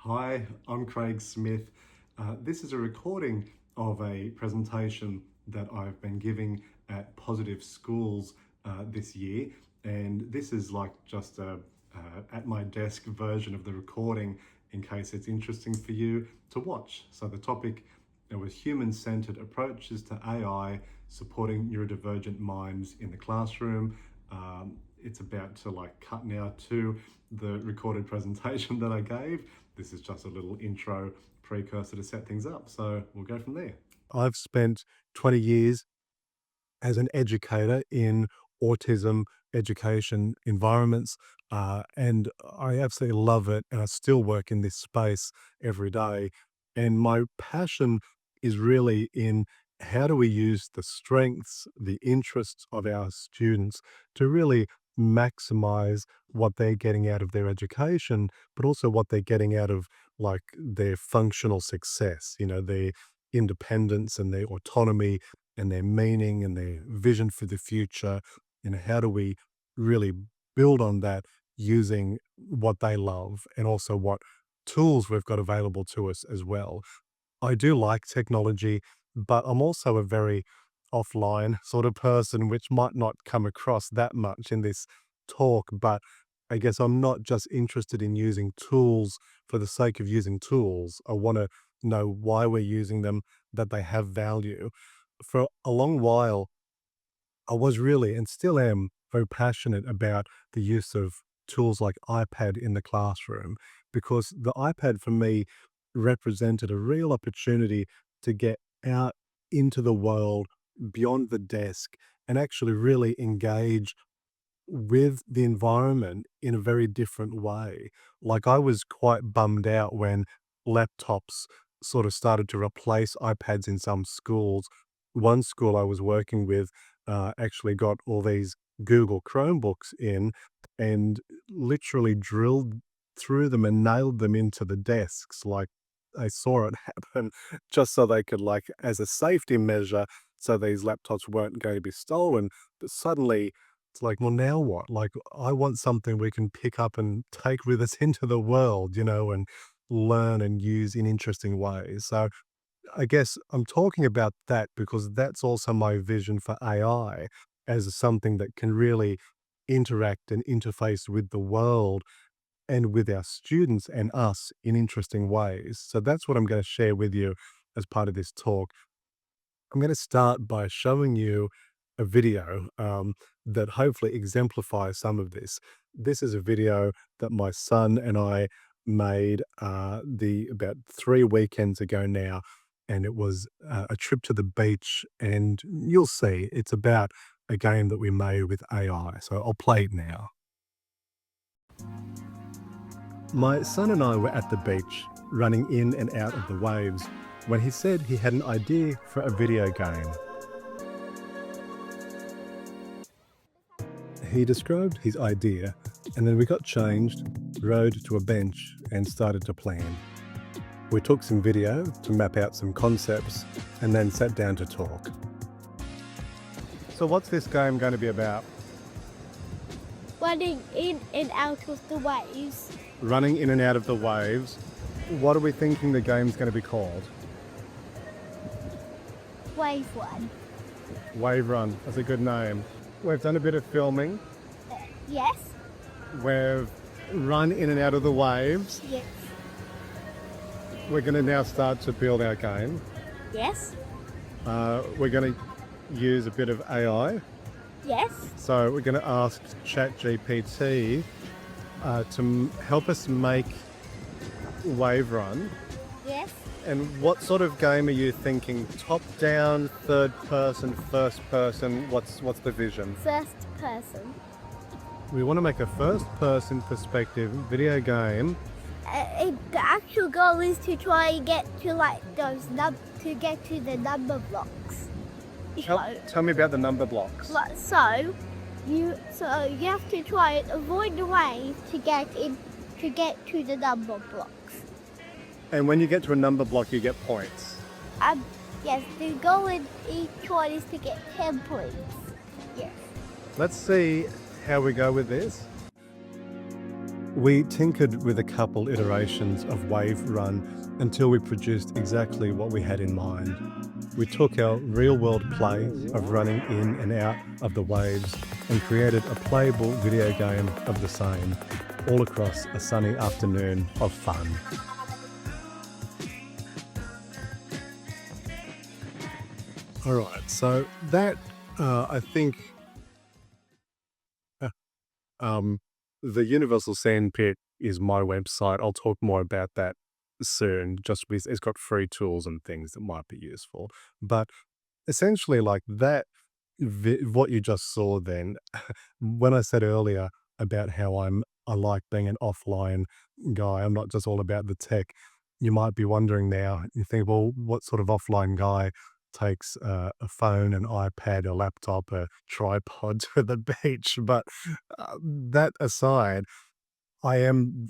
Hi, I'm Craig Smith. This is a recording of a presentation that I've been giving at Positive Schools this year, and this is like just a at my desk version of the recording in case it's interesting for you to watch. So the topic was human-centered approaches to AI supporting neurodivergent minds in the classroom. It's about to cut now to the recorded presentation that I gave. This is just a little intro precursor to set things up. So we'll go from there. I've spent 20 years as an educator in autism education environments, and I absolutely love it. And I still work in this space every day. And my passion is really in how do we use the strengths, the interests of our students to really maximize what they're getting out of their education, but also what they're getting out of their functional success, their independence and their autonomy and their meaning and their vision for the future. How do we really build on that using what they love and also what tools we've got available to us as well. I do like technology, but I'm also a very offline sort of person, which might not come across that much in this talk. But I guess I'm not just interested in using tools for the sake of using tools. I want to know why we're using them, that they have value. For a long while, I was really and still am very passionate about the use of tools like iPad in the classroom because the iPad for me represented a real opportunity to get out into the world beyond the desk and actually really engage with the environment in a very different way. Like I was quite bummed out when laptops sort of started to replace iPads in some schools. One school I was working with actually got all these Google Chromebooks in and literally drilled through them and nailed them into the desks. Like I saw it happen just so they could, like, as a safety measure, so these laptops weren't going to be stolen. But suddenly it's like, well, now what? Like, I want something we can pick up and take with us into the world, and learn and use in interesting ways. So I guess I'm talking about that because that's also my vision for AI as something that can really interact and interface with the world and with our students and us in interesting ways. So that's what I'm going to share with you as part of this talk. I'm going to start by showing you a video that hopefully exemplifies some of this. This is a video that my son and I made about 3 weekends ago now, and it was a trip to the beach. And you'll see it's about a game that we made with AI. So I'll play it now. My son and I were at the beach, running in and out of the waves, when he said he had an idea for a video game. He described his idea, and then we got changed, rode to a bench, and started to plan. We took some video to map out some concepts, and then sat down to talk. So what's this game going to be about? Running in and out of the waves. Running in and out of the waves. What are we thinking the game's going to be called? Wave Run. Wave Run. That's a good name. We've done a bit of filming. Yes. We've run in and out of the waves. Yes. We're going to now start to build our game. Yes. We're going to use a bit of AI. Yes. So we're going to ask ChatGPT to help us make Wave Run. Yes. And what sort of game are you thinking? Top down, third person, first person? What's the vision? First person. We want to make a first person perspective video game. The actual goal is to try and get to the number blocks. Tell me about the number blocks. So you have to try and avoid the wave to get to the number blocks. And when you get to a number block, you get points. Yes, the goal in each one is to get 10 points. Yes. Let's see how we go with this. We tinkered with a couple iterations of Wave Run until we produced exactly what we had in mind. We took our real world play of running in and out of the waves and created a playable video game of the same, all across a sunny afternoon of fun. All right, so that I think uh, um, the Universal Sandpit is my website. I'll talk more about that soon. Just because it's got free tools and things that might be useful, but essentially, like that, what you just saw then, when I said earlier about how I like being an offline guy, I'm not just all about the tech. You might be wondering now, you think, well, what sort of offline guy takes a phone, an iPad, a laptop, a tripod to the beach? But that aside, I am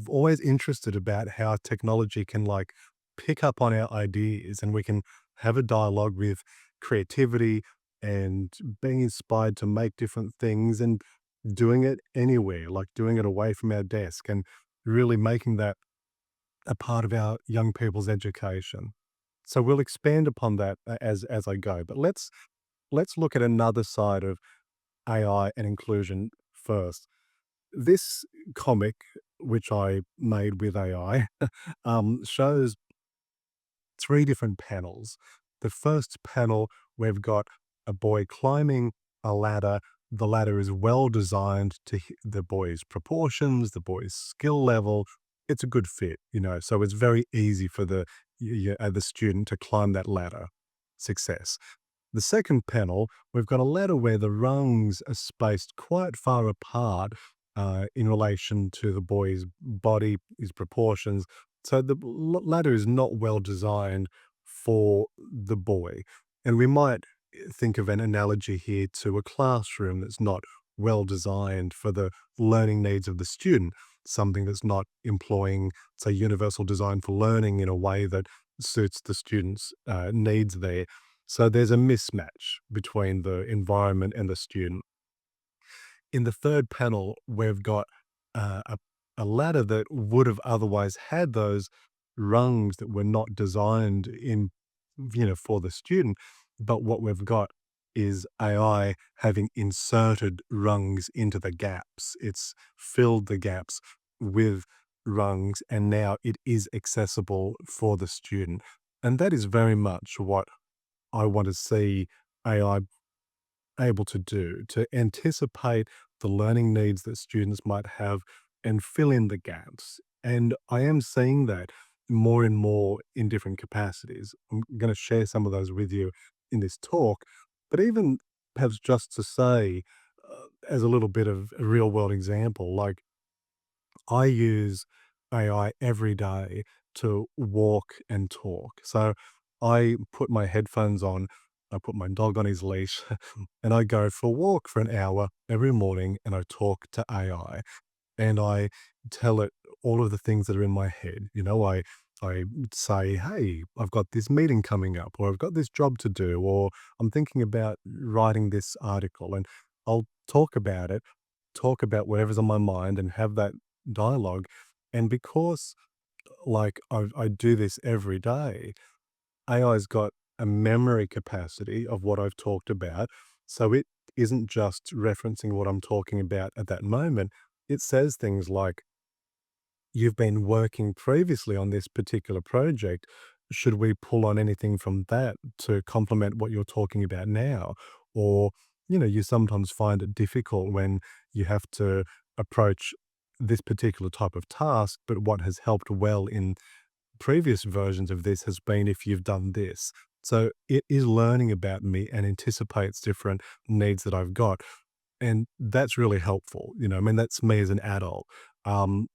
always interested about how technology can like pick up on our ideas and we can have a dialogue with creativity and being inspired to make different things and doing it anywhere, like doing it away from our desk and really making that a part of our young people's education. So we'll expand upon that as I go. But let's look at another side of AI and inclusion first. This comic, which I made with AI, shows 3 different panels. The first panel, we've got a boy climbing a ladder. The ladder is well designed to the boy's proportions, the boy's skill level. It's a good fit, so it's very easy for the student to climb that ladder. Success. The second panel, we've got a ladder where the rungs are spaced quite far apart in relation to the boy's body, his proportions. So the ladder is not well designed for the boy. And we might think of an analogy here to a classroom that's not well designed for the learning needs of the student, something that's not employing, say, universal design for learning in a way that suits the student's needs there. So there's a mismatch between the environment and the student. In the third panel, we've got a ladder that would have otherwise had those rungs that were not designed for the student. But what we've got is AI having inserted rungs into the gaps. It's filled the gaps with rungs, and now it is accessible for the student. And that is very much what I want to see AI able to do, to anticipate the learning needs that students might have and fill in the gaps. And I am seeing that more and more in different capacities. I'm going to share some of those with you in this talk, but even perhaps just to say, as a little bit of a real world example, like I use AI every day to walk and talk. So I put my headphones on, I put my dog on his leash, and I go for a walk for an hour every morning and I talk to AI and I tell it all of the things that are in my head. I say, "Hey, I've got this meeting coming up, or I've got this job to do, or I'm thinking about writing this article," and I'll talk about whatever's on my mind, and have that dialogue. And because, like, I do this every day, AI's got a memory capacity of what I've talked about. So it isn't just referencing what I'm talking about at that moment. It says things like, "You've been working previously on this particular project. Should we pull on anything from that to complement what you're talking about now?" Or, you sometimes find it difficult when you have to approach this particular type of task, but what has helped well in previous versions of this has been if you've done this. So it is learning about me and anticipates different needs that I've got. And that's really helpful. I mean, that's me as an adult. Um,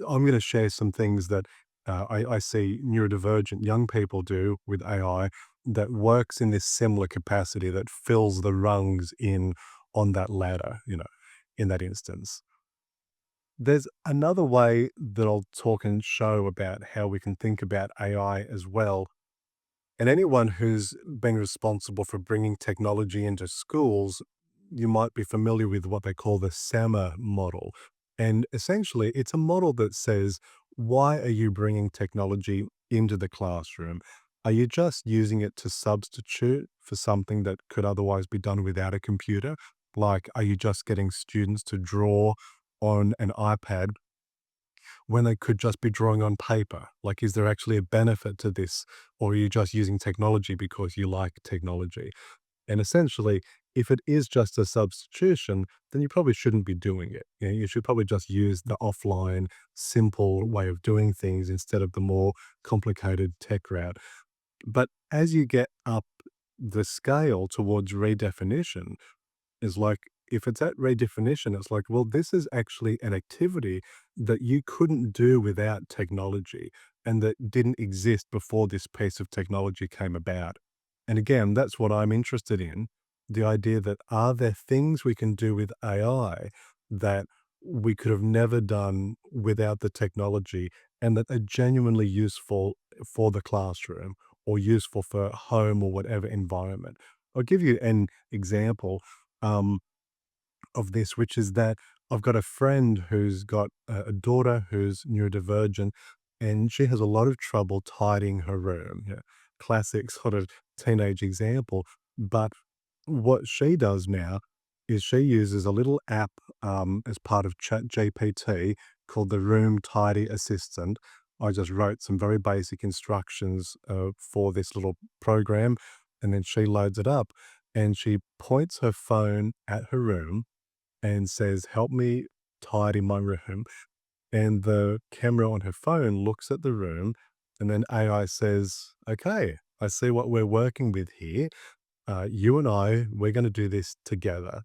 I'm going to share some things that I see neurodivergent young people do with AI that works in this similar capacity that fills the rungs in on that ladder, in that instance. There's another way that I'll talk and show about how we can think about AI as well. And anyone who's been responsible for bringing technology into schools, you might be familiar with what they call the SAMR model. And essentially, it's a model that says, why are you bringing technology into the classroom? Are you just using it to substitute for something that could otherwise be done without a computer? Like, are you just getting students to draw on an iPad when they could just be drawing on paper? Like, is there actually a benefit to this? Or are you just using technology because you like technology? And essentially, if it is just a substitution, then you probably shouldn't be doing it. You know, you should probably just use the offline, simple way of doing things instead of the more complicated tech route. But as you get up the scale towards redefinition, is like, if it's at redefinition, it's like, well, this is actually an activity that you couldn't do without technology and that didn't exist before this piece of technology came about. And again, that's what I'm interested in. The idea that, are there things we can do with AI that we could have never done without the technology and that are genuinely useful for the classroom or useful for home or whatever environment? I'll give you an example. Um, of this, which is that I've got a friend who's got a daughter who's neurodivergent, and she has a lot of trouble tidying her room. Yeah, classic sort of teenage example. But what she does now is she uses a little app as part of Chat GPT called the Room Tidy Assistant. I just wrote some very basic instructions for this little program, and then she loads it up and she points her phone at her room and says, "Help me tidy my room." And the camera on her phone looks at the room, and then AI says, "Okay, I see what we're working with here. You and I, we're going to do this together.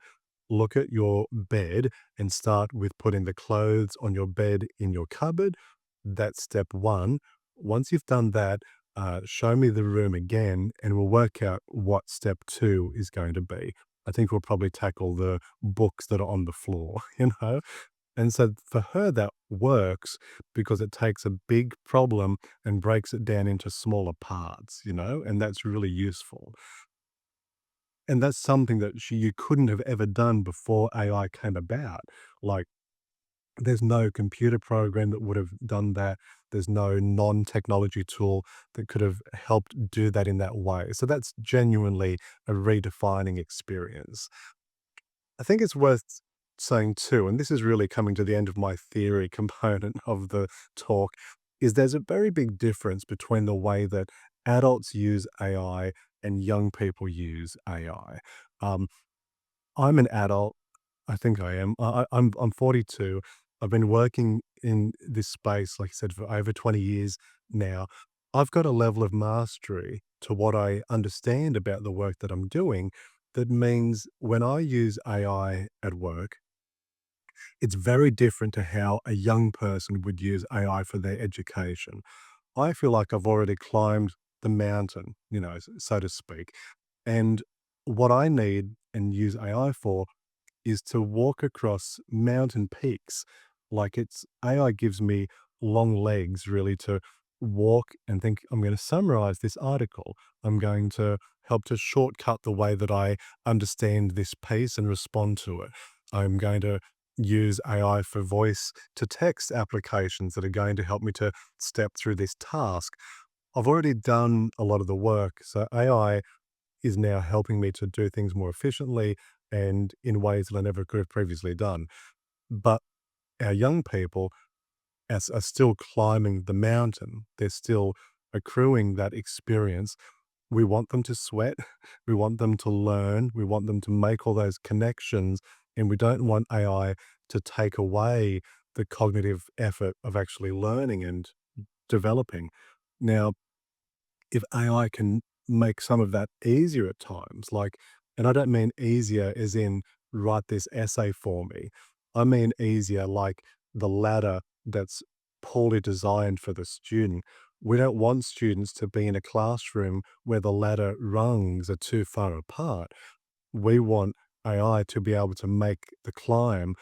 Look at your bed and start with putting the clothes on your bed in your cupboard. That's step one. Once you've done that, show me the room again, and we'll work out what step two is going to be. I think we'll probably tackle the books that are on the floor, you know?" And so for her, that works because it takes a big problem and breaks it down into smaller parts, you know? And that's really useful. And that's something that you couldn't have ever done before AI came about. Like, there's no computer program that would have done that. There's no non-technology tool that could have helped do that in that way. So that's genuinely a redefining experience. I think it's worth saying too, and this is really coming to the end of my theory component of the talk, is there's a very big difference between the way that adults use AI and young people use AI. Um, I'm an adult. I think I am. I'm 42. I've been working in this space, like I said, for over 20 years now. I've got a level of mastery to what I understand about the work that I'm doing. That means when I use AI at work, it's very different to how a young person would use AI for their education. I feel like I've already climbed the mountain, you know, so to speak. And what I need and use AI for is to walk across mountain peaks. Like, it's AI gives me long legs really to walk and think, I'm going to summarize this article. I'm going to help to shortcut the way that I understand this piece and respond to it. I'm going to use AI for voice to text applications that are going to help me to step through this task. I've already done a lot of the work. So AI is now helping me to do things more efficiently and in ways that I never could have previously done. But our young people are still climbing the mountain. They're still accruing that experience. We want them to sweat. We want them to learn. We want them to make all those connections. And we don't want AI to take away the cognitive effort of actually learning and developing. Now, if AI can make some of that easier at times, like, and I don't mean easier as in write this essay for me. I mean easier like the ladder that's poorly designed for the student. We don't want students to be in a classroom where the ladder rungs are too far apart. We want AI to be able to make the climb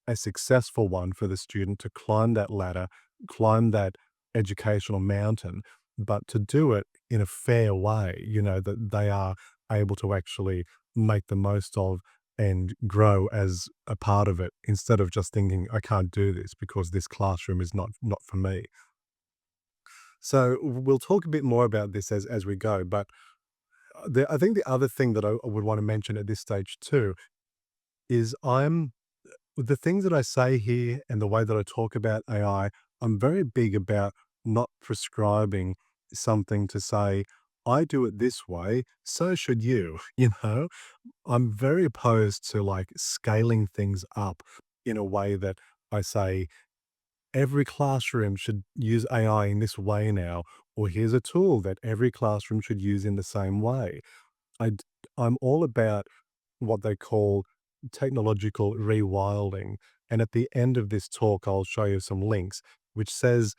a successful one for the student to climb that ladder, climb that educational mountain, but to do it in a fair way, you know, that they are able to actually make the most of and grow as a part of it instead of just thinking, I can't do this because this classroom is not for me. So we'll talk a bit more about this as we go. But I think the other thing that I would want to mention at this stage too is with the things that I say here and the way that I talk about AI, I'm very big about not prescribing something to say, I do it this way, so should you. You know, I'm very opposed to like scaling things up in a way that I say, every classroom should use AI in this way now, or here's a tool that every classroom should use in the same way. I, d- I'm all about what they call technological rewilding. And at the end of this talk, I'll show you some links which says,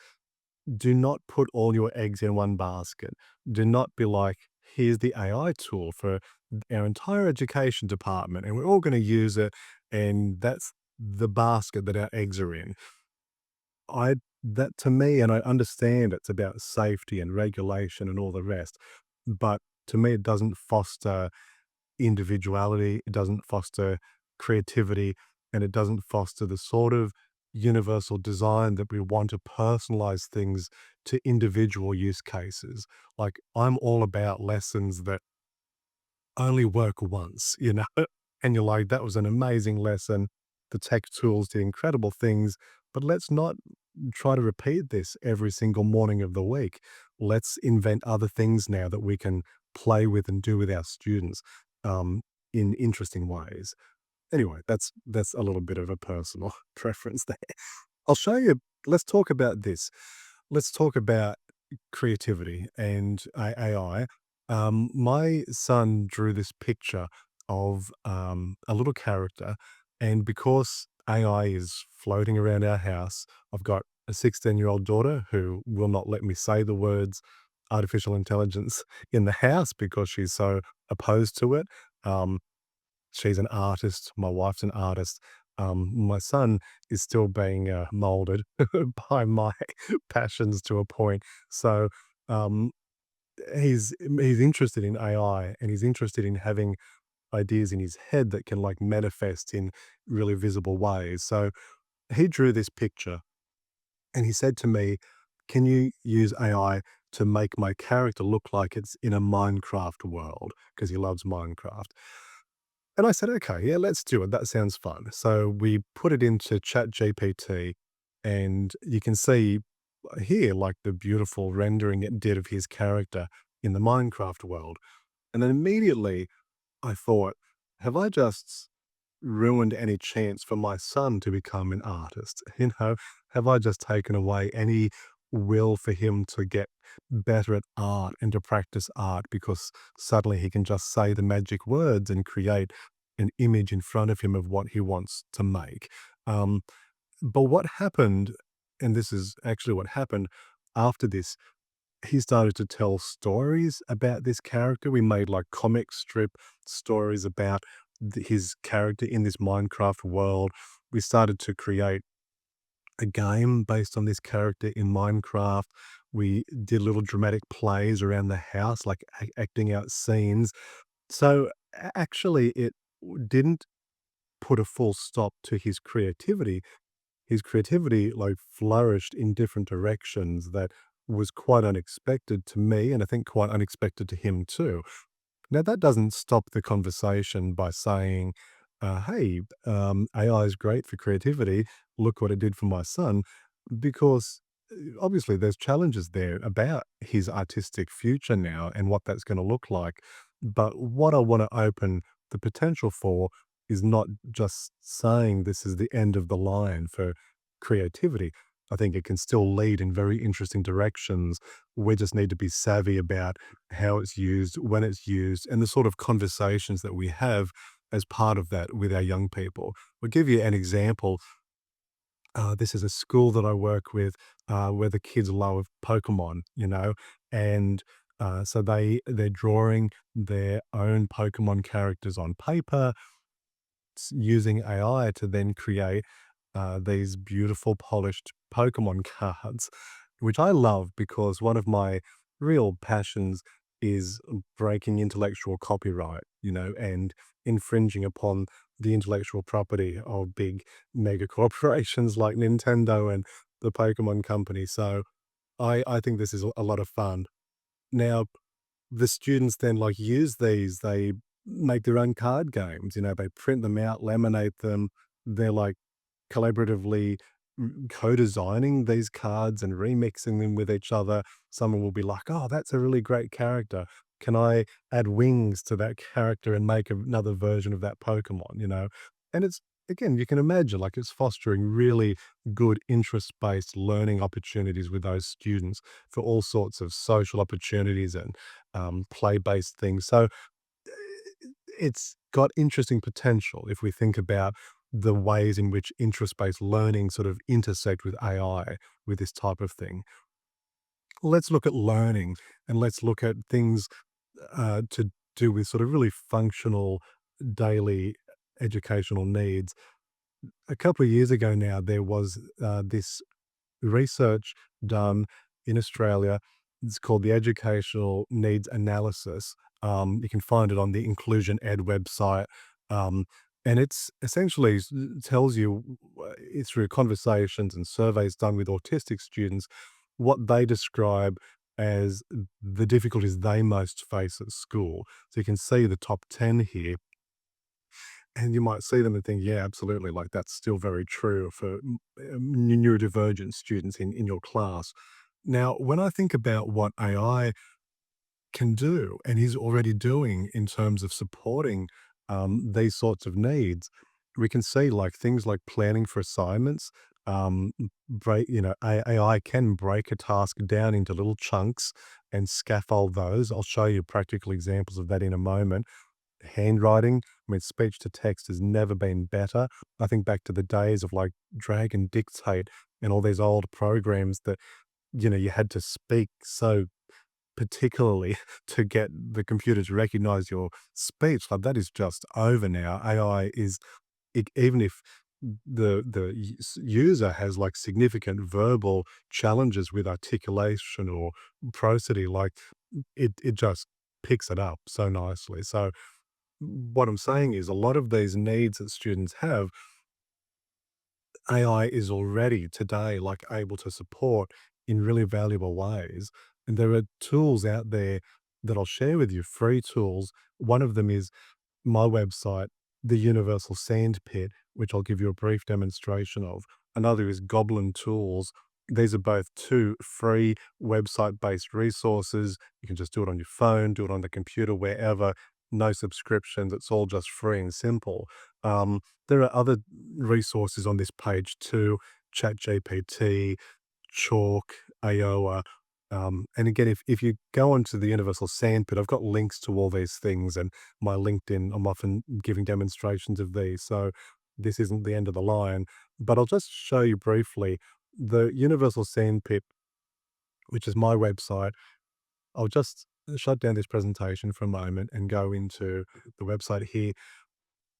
do not put all your eggs in one basket. Do not be like, here's the AI tool for our entire education department, and we're all going to use it. And that's the basket that our eggs are in. I That to me, and I understand it's about safety and regulation and all the rest, but to me, it doesn't foster individuality, it doesn't foster creativity, and it doesn't foster the sort of universal design that we want to personalize things to individual use cases. Like, I'm all about lessons that only work once, you know? And you're like, that was an amazing lesson. The tech tools did incredible things, but let's not try to repeat this every single morning of the week. Let's invent other things now that we can play with and do with our students um, in interesting ways. Anyway, that's a little bit of a personal preference there. I'll show you. Let's talk about this. Let's talk about creativity and AI. My son drew this picture of a little character, and because AI is floating around our house, I've got a 16-year-old daughter who will not let me say the words artificial intelligence in the house because she's so opposed to it. Um, she's an artist. My wife's an artist. My son is still being molded by my passions to a point. So um, he's interested in AI, and he's interested in having ideas in his head that can like manifest in really visible ways. So he drew this picture, and he said to me, "Can you use AI to make my character look like it's in a Minecraft world?" Because he loves Minecraft. And I said, "Okay, yeah, let's do it. That sounds fun." So we put it into ChatGPT, and you can see here like the beautiful rendering it did of his character in the Minecraft world. And then immediately I thought, have I just ruined any chance for my son to become an artist? You know, have I just taken away any will for him to get better at art and to practice art because suddenly he can just say the magic words and create an image in front of him of what he wants to make? Um, but what happened, and this is actually what happened after this, he started to tell stories about this character. We made like comic strip stories about his character in this Minecraft world. We started to create a game based on this character in Minecraft. We did little dramatic plays around the house, like acting out scenes. So actually, it didn't put a full stop to his creativity like flourished in different directions that was quite unexpected to me, and I think quite unexpected to him too. Now, that doesn't stop the conversation by saying, hey, AI is great for creativity. Look what it did for my son. Because obviously there's challenges there about his artistic future now and what that's going to look like. But what I want to open the potential for is not just saying this is the end of the line for creativity. I think it can still lead in very interesting directions. We just need to be savvy about how it's used, when it's used, and the sort of conversations that we have as part of that with our young people. I'll give you an example. This is a school that I work with where the kids love Pokemon, you know, and so they're drawing their own Pokemon characters on paper using AI to then create these beautiful polished Pokemon cards, which I love because one of my real passions is breaking intellectual copyright, you know, and infringing upon the intellectual property of big mega corporations like Nintendo and the Pokemon Company. So I think this is a lot of fun. Now, the students then like use these, they make their own card games, they print them out, laminate them. They're like collaboratively co-designing these cards and remixing them with each other. Someone will be like, "Oh, that's a really great character. Can I add wings to that character and make another version of that Pokemon?" And it's again, you can imagine like it's fostering really good interest-based learning opportunities with those students for all sorts of social opportunities and play-based things. So it's got interesting potential if we think about the ways in which interest-based learning sort of intersect with AI with this type of thing. Let's look at learning and let's look at things to do with sort of really functional daily educational needs. A couple of years ago now, there was this research done in Australia. It's called the Educational Needs Analysis. You can find it on the Inclusion Ed website. Um, and it's essentially tells you through conversations and surveys done with autistic students what they describe as the difficulties they most face at school. So you can see the top 10 here, and you might see them and think, yeah, absolutely, like that's still very true for neurodivergent students in your class. Now, when I think about what AI can do and is already doing in terms of supporting these sorts of needs, we can see like things like planning for assignments. AI can break a task down into little chunks and scaffold those. I'll show you practical examples of that in a moment. Handwriting, I mean, speech to text has never been better. I think back to the days of like drag and dictate and all these old programs that, you had to speak so particularly to get the computer to recognize your speech. Like that is just over now. AI is even if the user has like significant verbal challenges with articulation or prosody, like it just picks it up so nicely. So what I'm saying is a lot of these needs that students have, AI is already today like able to support in really valuable ways. And there are tools out there that I'll share with you, free tools. One of them is my website, the Universal Sandpit, which I'll give you a brief demonstration of. Another is Goblin Tools. These are both two free website based resources. You can just do it on your phone, do it on the computer, wherever, no subscriptions. It's all just free and simple. There are other resources on this page too: ChatGPT, Chalk, Iowa. And again, if you go onto the Universal Sandpit, I've got links to all these things, and my LinkedIn, I'm often giving demonstrations of these. So this isn't the end of the line, but I'll just show you briefly the Universal Sandpit, which is my website. I'll just shut down this presentation for a moment and go into the website here.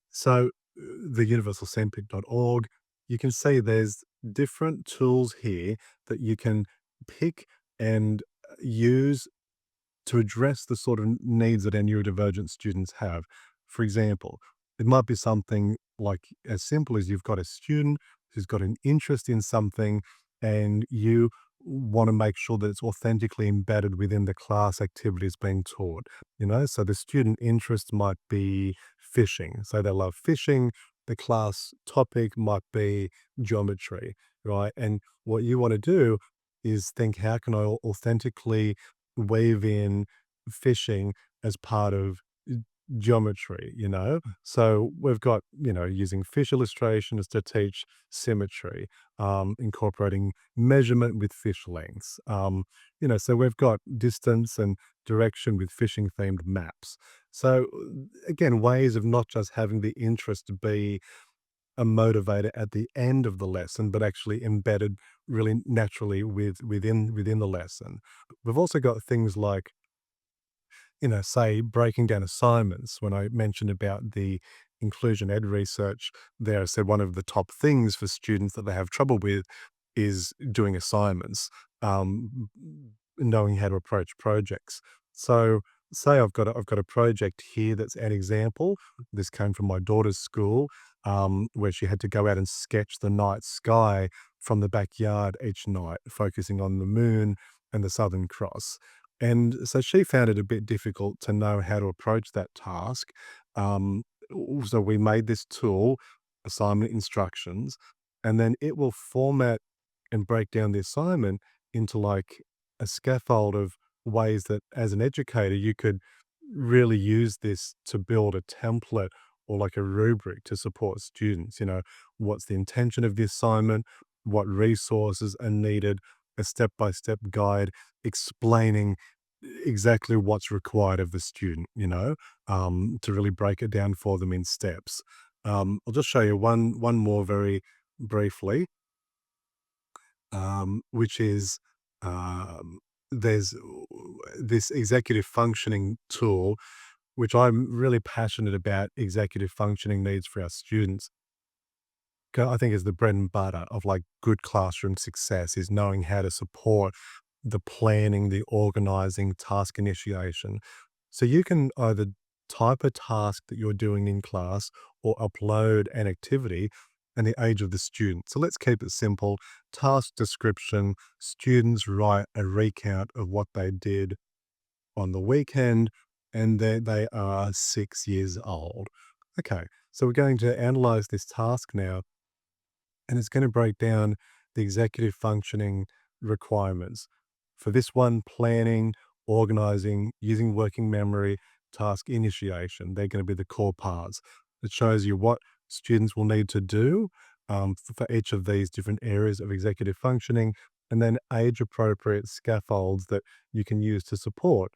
So the universalsandpit.org, you can see there's different tools here that you can pick and use to address the sort of needs that our neurodivergent students have. For example, it might be something like as simple as you've got a student who's got an interest in something and you want to make sure that it's authentically embedded within the class activities being taught. So the student interest might be fishing. So they love fishing. The class topic might be geometry, right? And what you want to do is think, how can I authentically weave in fishing as part of geometry. So we've got, using fish illustrations to teach symmetry, incorporating measurement with fish lengths. So we've got distance and direction with fishing themed maps. So again, ways of not just having the interest be a motivator at the end of the lesson, but actually embedded really naturally within the lesson. We've also got things like, say breaking down assignments. When I mentioned about the inclusion ed research there, I said one of the top things for students that they have trouble with is doing assignments, knowing how to approach projects. So say I've got a project here that's an example. This came from my daughter's school, where she had to go out and sketch the night sky from the backyard each night, focusing on the moon and the Southern Cross. And so she found it a bit difficult to know how to approach that task. Um, so we made this tool, assignment instructions, and then it will format and break down the assignment into like a scaffold of ways that as an educator you could really use this to build a template or like a rubric to support students. What's the intention of the assignment, what resources are needed, a step-by-step guide explaining exactly what's required of the student, to really break it down for them in steps. I'll just show you one more very briefly, which is, there's this executive functioning tool, which I'm really passionate about. Executive functioning needs for our students. I think is the bread and butter of like good classroom success is knowing how to support the planning, the organizing, task initiation. So you can either type a task that you're doing in class or upload an activity and the age of the student. So let's keep it simple. Task description, students write a recount of what they did on the weekend, and they are 6 years old. Okay, so we're going to analyze this task now, and it's going to break down the executive functioning requirements. For this one, planning, organizing, using working memory, task initiation, they're going to be the core parts. It shows you what students will need to do for each of these different areas of executive functioning, and then age appropriate scaffolds that you can use to support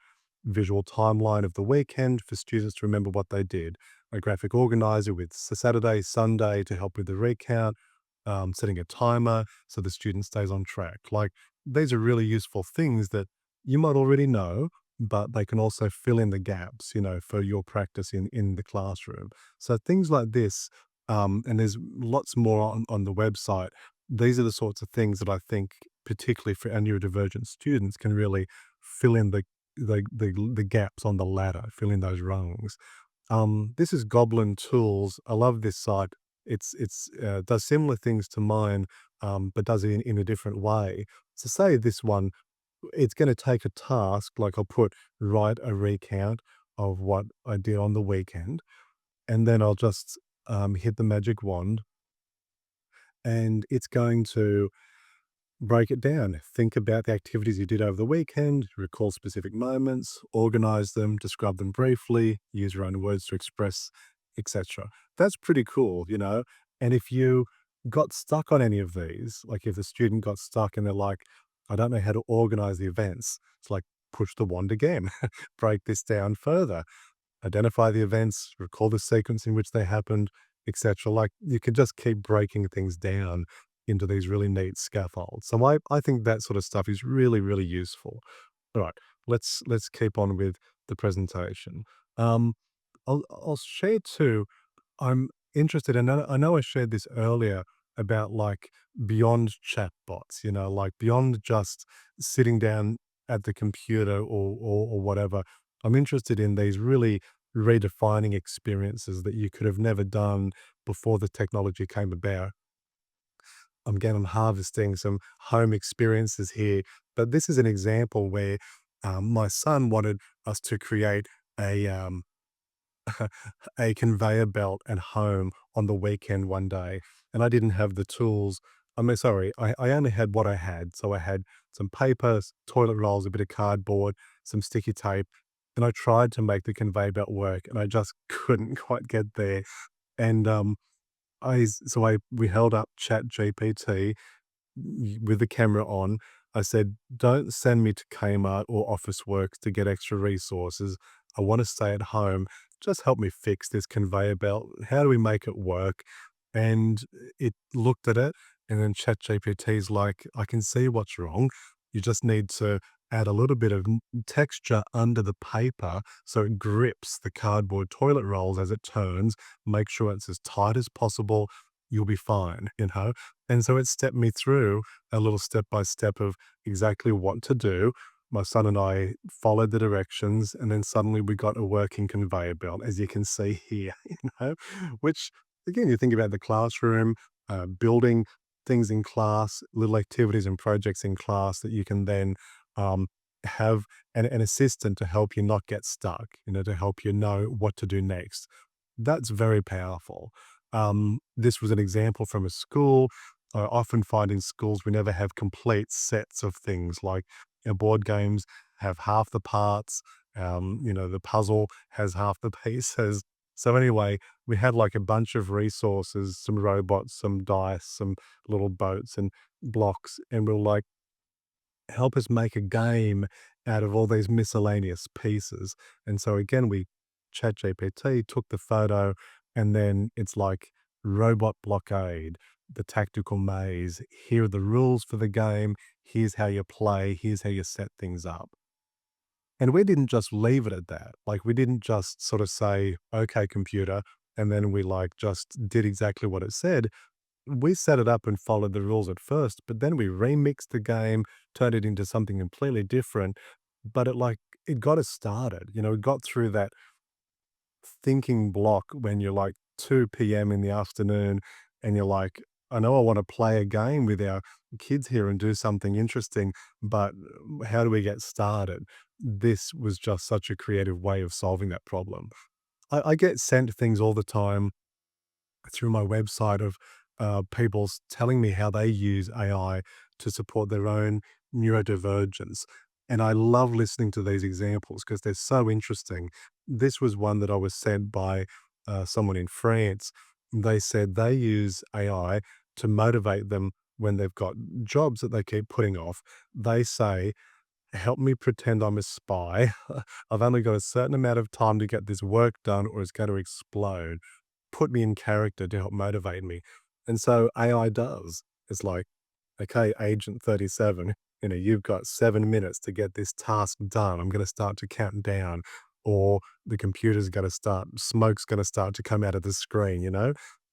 visual timeline of the weekend for students to remember what they did, a graphic organizer with Saturday, Sunday to help with the recount, setting a timer so the student stays on track. Like, these are really useful things that you might already know, but they can also fill in the gaps, for your practice in the classroom. So things like this, and there's lots more on the website. These are the sorts of things that I think, particularly for our neurodivergent students, can really fill in the gaps on the ladder, fill in those rungs. This is Goblin Tools. I love this site. It's does similar things to mine, but does it in a different way. So say this one, it's going to take a task, like I'll put write a recount of what I did on the weekend, and then I'll just hit the magic wand, and it's going to break it down. Think about the activities you did over the weekend, recall specific moments, organize them, describe them briefly, use your own words to express, etc. That's pretty cool. And if you got stuck on any of these, like if the student got stuck and they're like, I don't know how to organize the events, it's like, push the wand again, break this down further, identify the events, recall the sequence in which they happened, etc. Like, you could just keep breaking things down into these really neat scaffolds. So I think that sort of stuff is really, really useful. All right, let's keep on with the presentation. Um, I'll share too. I'm interested, and I know I shared this earlier about like beyond chatbots. Like beyond just sitting down at the computer or whatever. I'm interested in these really redefining experiences that you could have never done before the technology came about. Again, I'm harvesting some home experiences here, but this is an example where my son wanted us to create a a conveyor belt at home on the weekend one day, and I didn't have the tools. I mean, sorry, I only had what I had. So I had some paper, toilet rolls, a bit of cardboard, some sticky tape, and I tried to make the conveyor belt work, and I just couldn't quite get there. And we held up Chat GPT with the camera on. I said, "Don't send me to Kmart or Officeworks to get extra resources. I want to stay at home. Just help me fix this conveyor belt. How do we make it work?" And it looked at it, and then ChatGPT's like, "I can see what's wrong. You just need to add a little bit of texture under the paper so it grips the cardboard toilet rolls as it turns. Make sure it's as tight as possible. You'll be fine." And so it stepped me through a little step by step of exactly what to do. my son and I followed the directions, and then suddenly we got a working conveyor belt, as you can see here, which again, you think about the classroom, building things in class, little activities and projects in class that you can then um, have an assistant to help you not get stuck, to help you know what to do next. That's very powerful. This was an example from a school. I often find in schools we never have complete sets of things like board games have half the parts, the puzzle has half the pieces. So anyway, we had like a bunch of resources, some robots, some dice, some little boats and blocks, and we're like, help us make a game out of all these miscellaneous pieces. And so again, we ChatGPT took the photo, and then it's like robot blockade, the tactical maze. Here are the rules for the game. Here's how you play. Here's how you set things up. And we didn't just leave it at that. Like we didn't just sort of say, okay, computer, and then we like just did exactly what it said. We set it up and followed the rules at first, but then we remixed the game, turned it into something completely different. But it got us started. It got through that thinking block when you're like 2 p.m. in the afternoon and you're like, I know I want to play a game with our kids here and do something interesting, but how do we get started? This was just such a creative way of solving that problem. I get sent things all the time through my website of people telling me how they use AI to support their own neurodivergence. And I love listening to these examples because they're so interesting. This was one that I was sent by someone in France. They said they use AI to motivate them when they've got jobs that they keep putting off. They say, help me pretend I'm a spy. I've only got a certain amount of time to get this work done or it's going to explode. Put me in character to help motivate me. And so AI does. It's like, okay, Agent 37, you've got 7 minutes to get this task done. I'm going to start to count down, or the computer's going to start, smoke's going to start to come out of the screen.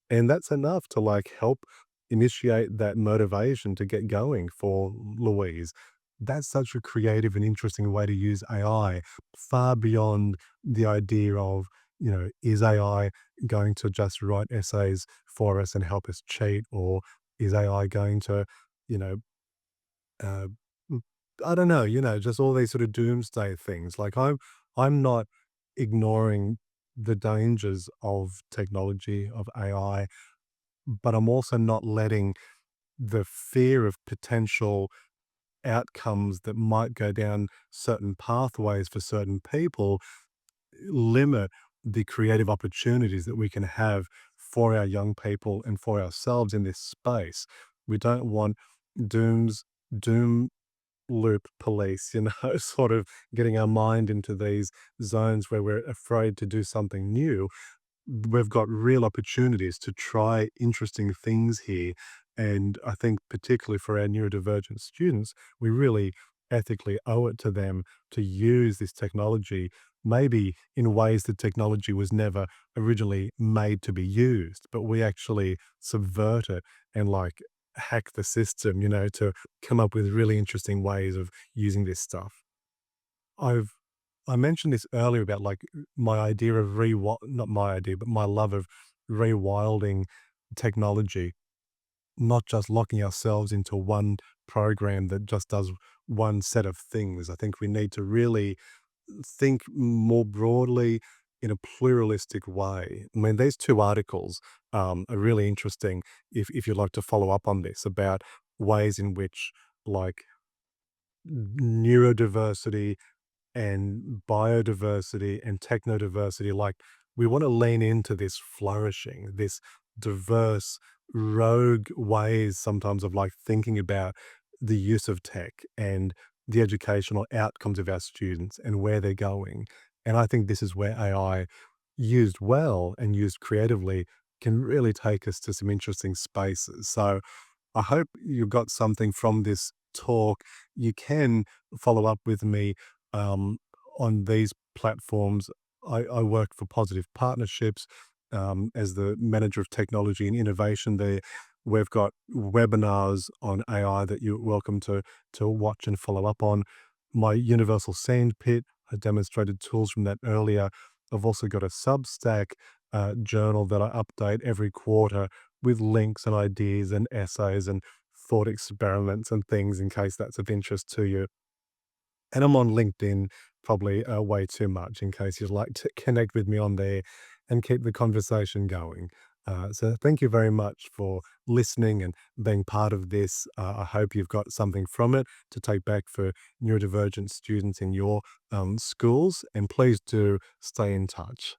And that's enough to like help initiate that motivation to get going for Louise. That's such a creative and interesting way to use AI, far beyond the idea of, is AI going to just write essays for us and help us cheat? Or is AI going to, you know, uh, mm, I don't know, just all these sort of doomsday things. Like I'm not ignoring the dangers of technology, of AI, but I'm also not letting the fear of potential outcomes that might go down certain pathways for certain people limit the creative opportunities that we can have for our young people and for ourselves in this space. We don't want doom loop police, sort of getting our mind into these zones where we're afraid to do something new. We've got real opportunities to try interesting things here. And I think, particularly for our neurodivergent students, we really ethically owe it to them to use this technology, maybe in ways that technology was never originally made to be used, but we actually subvert it and like hack the system, to come up with really interesting ways of using this stuff. I've I mentioned this earlier about like my idea of not my idea, but my love of rewilding technology, not just locking ourselves into one program that just does one set of things. I think we need to really think more broadly in a pluralistic way. I mean, these two articles are really interesting if you'd like to follow up on this about ways in which like neurodiversity and biodiversity and technodiversity, like we want to lean into this flourishing, this diverse, rogue ways sometimes of like thinking about the use of tech and the educational outcomes of our students and where they're going. And I think this is where AI used well and used creatively can really take us to some interesting spaces. So I hope you got something from this talk. You can follow up with me um, on these platforms. I work for Positive Partnerships as the manager of technology and innovation there. We've got webinars on AI that you're welcome to watch and follow up on. my universal sandpit. I demonstrated tools from that earlier. I've also got a Substack journal that I update every quarter with links and ideas and essays and thought experiments and things in case that's of interest to you. And I'm on LinkedIn probably way too much in case you'd like to connect with me on there and keep the conversation going. So thank you very much for listening and being part of this. I hope you've got something from it to take back for neurodivergent students in your schools. And please do stay in touch.